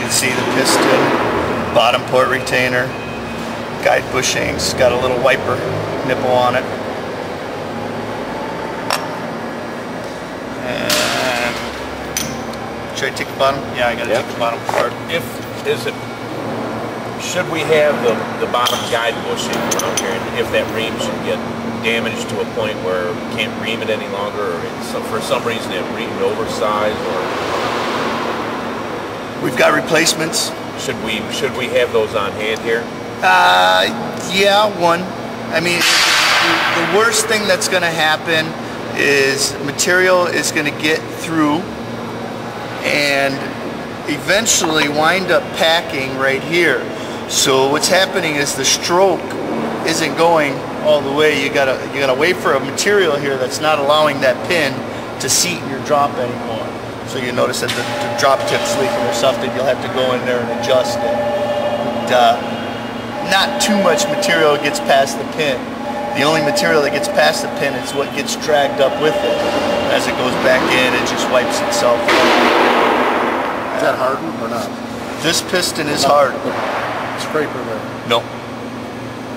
can see the piston, bottom port retainer, guide bushings, got a little wiper nipple on it. And should I take the bottom? Yeah, I gotta take the bottom part. Should we have the bottom guide bushing around here, and if that ream should get damaged to a point where we can't ream it any longer, or for some reason it reamed oversized, or we've got replacements. Should we have those on hand here? Yeah, one. I mean, the worst thing that's going to happen is material is going to get through and eventually wind up packing right here. So what's happening is the stroke isn't going all the way. You gotta wait for a material here that's not allowing that pin to seat in your drop anymore. So you notice that the drop tip's leaking or something. You'll have to go in there and adjust it. Not too much material gets past the pin. The only material that gets past the pin is what gets dragged up with it. As it goes back in, it just wipes itself out. Is that hardened or not? This piston is hard. Scraper there. No.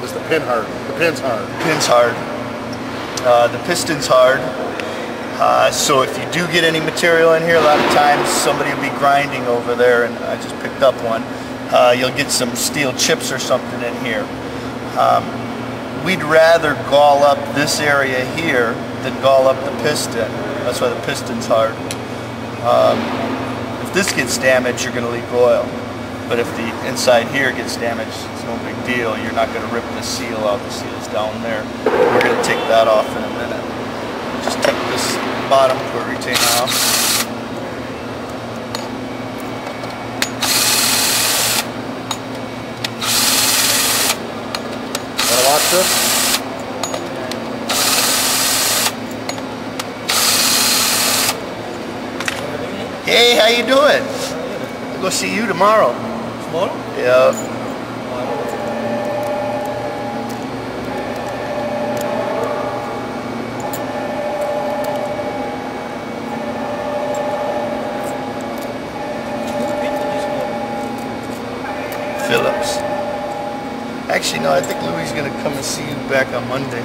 Is the pin hard? The pin's hard. The pin's hard. The piston's hard. So if you do get any material in here, a lot of times somebody will be grinding over there, and I just picked up one. You'll get some steel chips or something in here. We'd rather gall up this area here than gall up the piston. That's why the piston's hard. If this gets damaged, you're going to leak oil. But if the inside here gets damaged, it's no big deal. You're not going to rip the seal out. The seal's down there. We're going to take that off in a minute. Just take this bottom port retainer off. Want to watch this? Hey, how you doing? I'll go see you tomorrow. Tomorrow? Yeah. Phillips. Actually, no, I think Louis is going to come and see you back on Monday.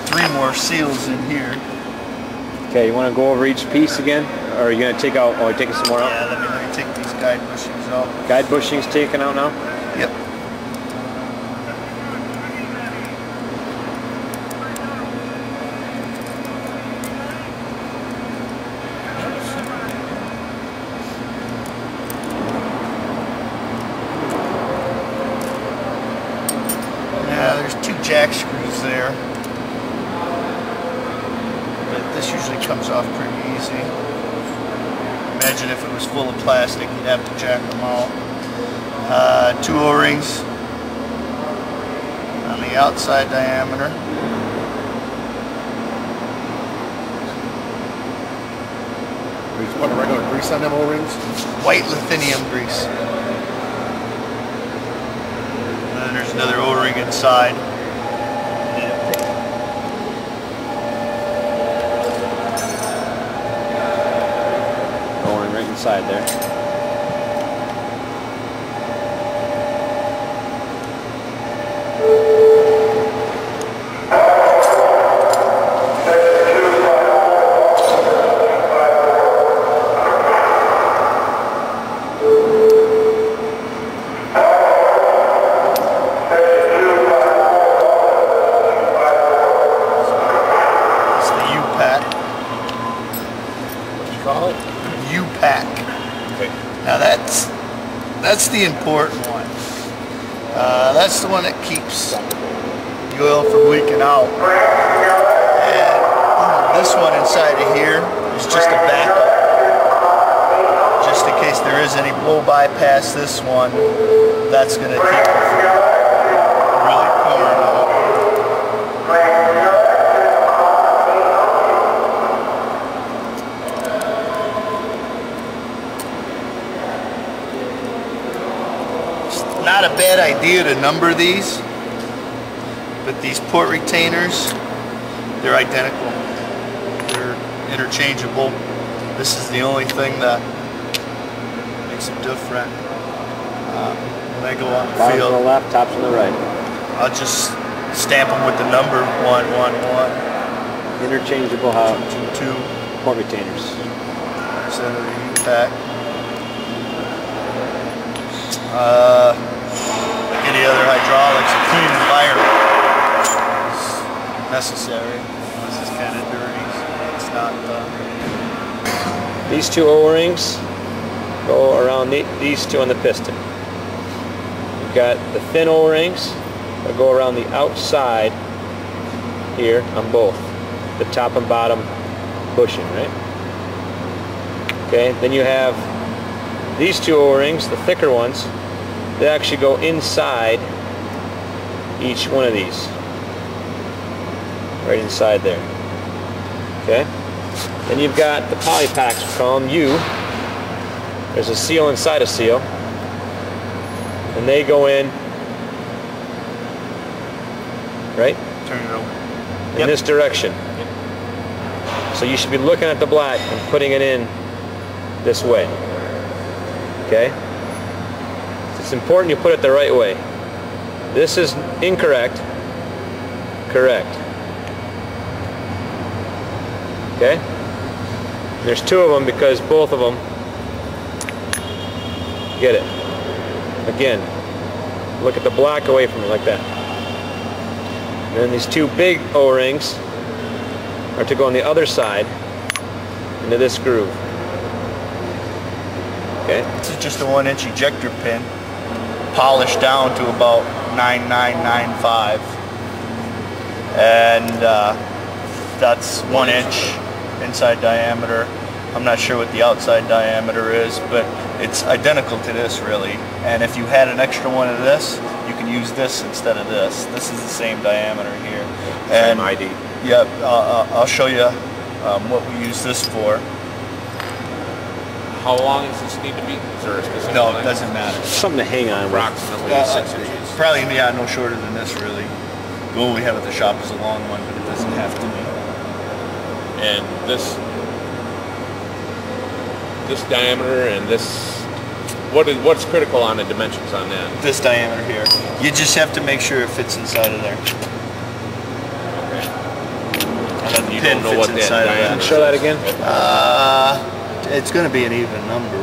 Three more seals in here. Okay, you want to go over each piece again? Or are you going to take out, take it somewhere out? Yeah, let me take these guide bushings out. Guide bushings taken out now? Yep. Yeah, there's two jack screws there. But this usually comes off pretty easy. Imagine if it was full of plastic, you'd have to jack them out. Two O-rings on the outside diameter. We just want a regular grease on them O-rings? White lithium grease. And then there's another O-ring inside. O-ring right inside there. U-pack. Okay. Now that's the important one. That's the one that keeps the oil from leaking out. And this one inside of here is just a backup. Just in case there is any blow by past this one, that's going to keep it from idea to number these, but these port retainers, they're identical. They're interchangeable. This is the only thing that makes them different. When I go on the Bottoms field, on the left, tops on the right. I'll just stamp them with the number 111. Interchangeable 222. port retainers. Center of the U-pack. Any other hydraulics, including the environment, is necessary. This is kind of dirty. It's not. These two O-rings go around these two on the piston. You've got the thin O-rings that go around the outside here on both, the top and bottom bushing, right? Okay, then you have these two O-rings, the thicker ones, they actually go inside each one of these. Right inside there. Okay? Then you've got the poly packs from U. There's a seal inside a seal. And they go in, right? Turn it over. In this direction. So you should be looking at the black and putting it in this way. Okay? It's important you put it the right way. This is incorrect. Correct. Okay? There's two of them because both of them get it. Again, look at the black away from it like that. And then these two big O-rings are to go on the other side into this groove. Okay? This is just a 1-inch ejector pin, polished down to about 9995, and that's 1 inch inside diameter. I'm not sure what the outside diameter is, but it's identical to this really. And if you had an extra one of this, you can use this instead of this. This is the same diameter here. Same ID. Yep, I'll show you what we use this for. How long does this need to be? Is there a specific No, it length? doesn't matter. Something to hang on with. Approximately 6 inches. Probably, yeah, no shorter than this really. The one we have at the shop is a long one, but it doesn't have to be. And this diameter and this, what's critical on the dimensions on that? This diameter here. You just have to make sure it fits inside of there. Okay. And then the You pin don't know fits what that inside of diameter that. Show that again. It's going to be an even number.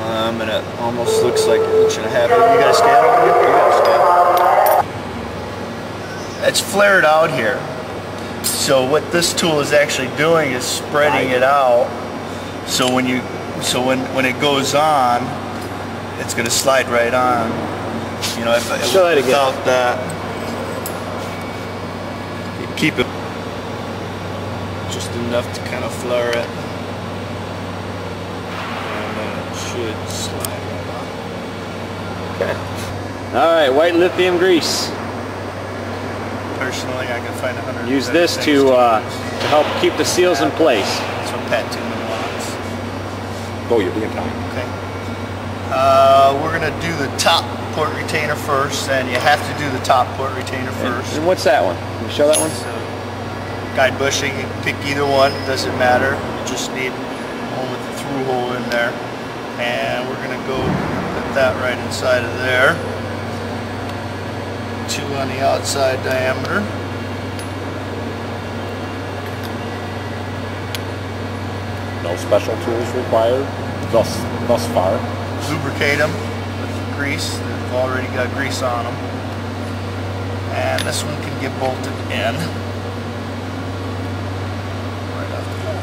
And it almost looks like 1.5 inches. You got a scale on you? You got a scale. It's flared out here. So what this tool is actually doing is spreading it out. So when it goes on, it's going to slide right on. You know, if Show that again. without that, you keep it just enough to kind of flare it, and then it should slide right on. Okay. All right, white lithium grease. Personally, I can find 100. Use this to help keep the seals in place. That's what Pat Tooman wants. Oh, you're being time. Okay. We're gonna do the top port retainer first, and you have to do the top port retainer first. And what's that one? Can you show that one? So, guide bushing, you can pick either one, doesn't matter. You just need one with the through hole in there. And we're gonna go put that right inside of there. 2 on the outside diameter. No special tools required thus far. Lubricate them with grease. They've already got grease on them. And this one can get bolted in. Right off the bat.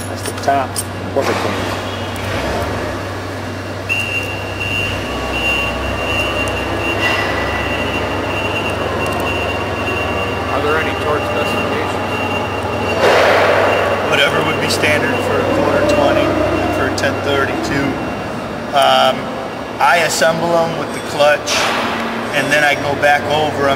That's the top port retainer. Are there any torque specifications? Whatever would be standard for a 250 and for a 1032. I assemble them with the clutch, and then I go back over them